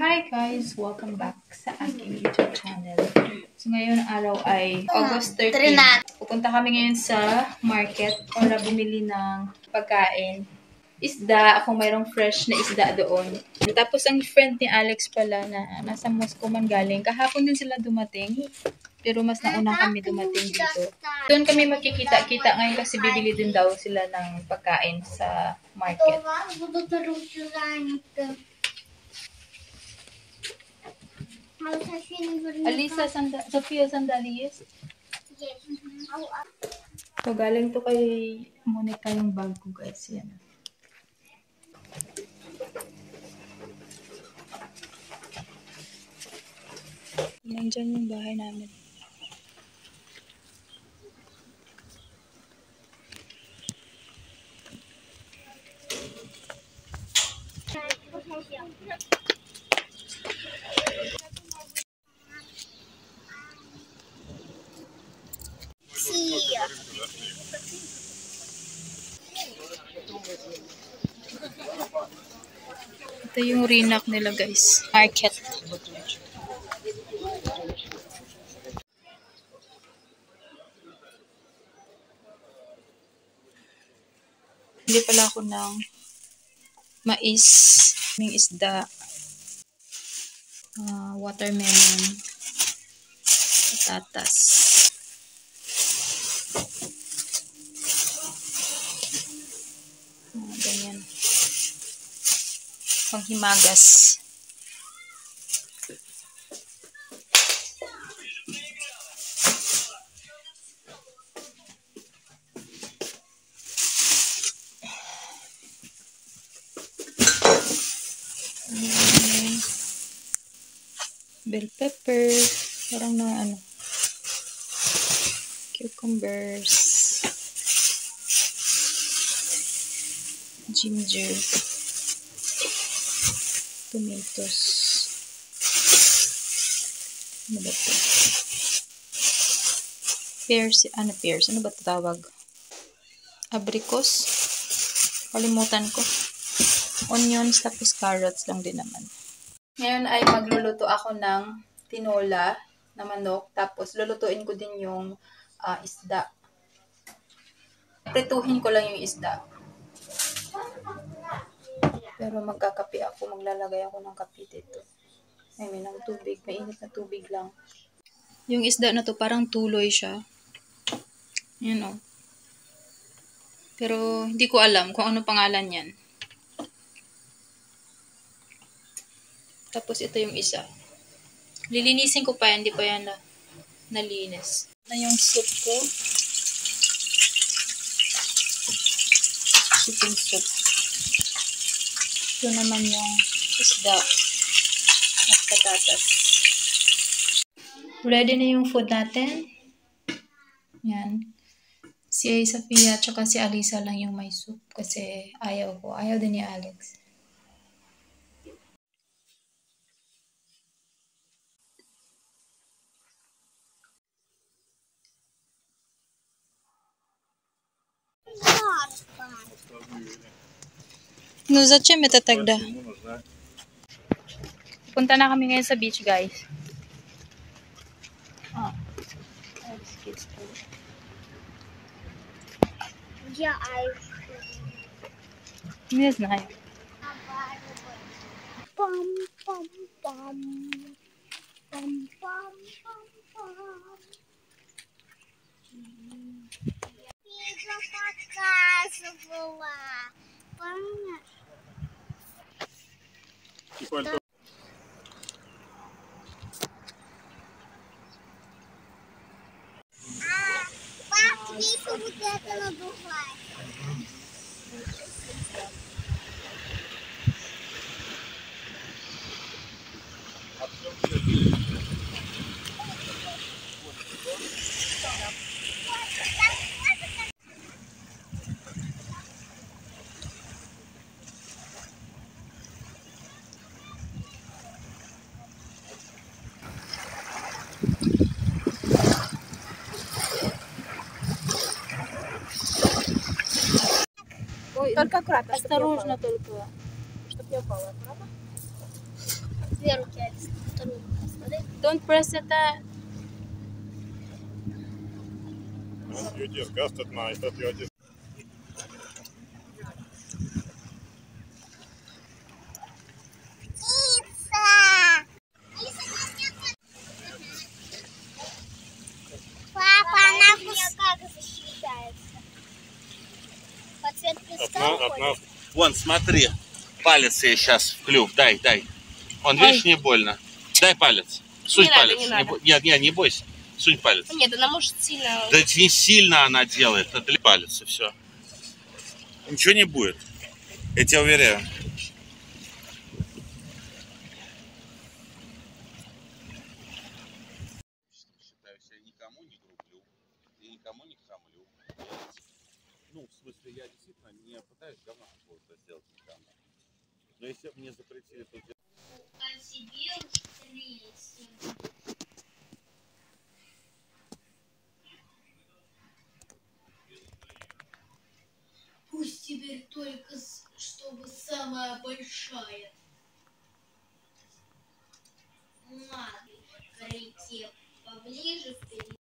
Hi guys! Welcome back sa aking YouTube channel. So ngayon araw ay August 13. Pupunta kami ngayon sa market para bumili ng pagkain. Isda, kung mayroong fresh na isda doon. Tapos ang friend ni Alex pala na nasa Moscow man galing. Kahapon din sila dumating. Pero mas nauna kami dumating dito. Doon kami makikita-kita ngayon kasi bibili din daw sila ng pagkain sa market. Alisa, Sofia, sandali, yes? Yes. So, galing to kay Monica yung bag ko, guys. Yan. Nandyan yung bahay namin. Ito yung rinak nila, guys. Market. Hindi pala ako ng mais, may isda, watermelon, patatas. Ganyan. Panghimagas. Bell pepper, parang na cucumbers, ginger, tomatoes, ano ba ito? Pears, pears, ano ba ito tawag? Abricos, kalimutan ko. Onions, tapos carrots lang din naman. Ngayon ay magluluto ako ng tinola na manok. Tapos lulutuin ko din yung isda. Prituhin ko lang yung isda. Pero magkakape ako. Maglalagay ako ng kape dito. I mean, ng tubig. Mainit na tubig lang. Yung isda na to parang tuloy siya. Yan o. Pero hindi ko alam kung ano pangalan yan. Tapos ito yung isa. Lilinisin ko pa yan. Hindi pa yan nalinis. Na yung soup ko. Chicken soup. Ito naman yung isda at patatas. Ready na yung food natin. Yan. Si Sofia at si Alisa lang yung may soup. Kasi ayaw ko. Ayaw din ni Alex. No, zачем это тогда? Punta na kami ngayon sa beach, guys. Я Не знаю. Пам-пам-пам. Пам-пам-пам-пам. Я показывала. Помнишь? Пап, видишь, вот это надувает. Только аккуратно. Осторожно только. Чтоб не упала, аккуратно. две руки, Алис. Вторую руку, смотри. Don't press it. Пицца! Папа, она как защищается? Подсветка стала? Вон, смотри, палец ей сейчас в клюв. Дай. Он, видишь, не больно. Дай палец. Сунь Не палец. надо, не надо. Нет, не бойся. Сунь палец. Нет, она может сильно... Да не сильно она делает. Это для палец, и все. Ничего не будет. Я тебя уверяю. Считаю себя никому не грублю. И никому не хамлю. Ну, в смысле, я действительно не пытаюсь говна какого-то сделать никому. Но если бы мне запретили то делать... А себе встретим. Пусть теперь только, чтобы самая большая.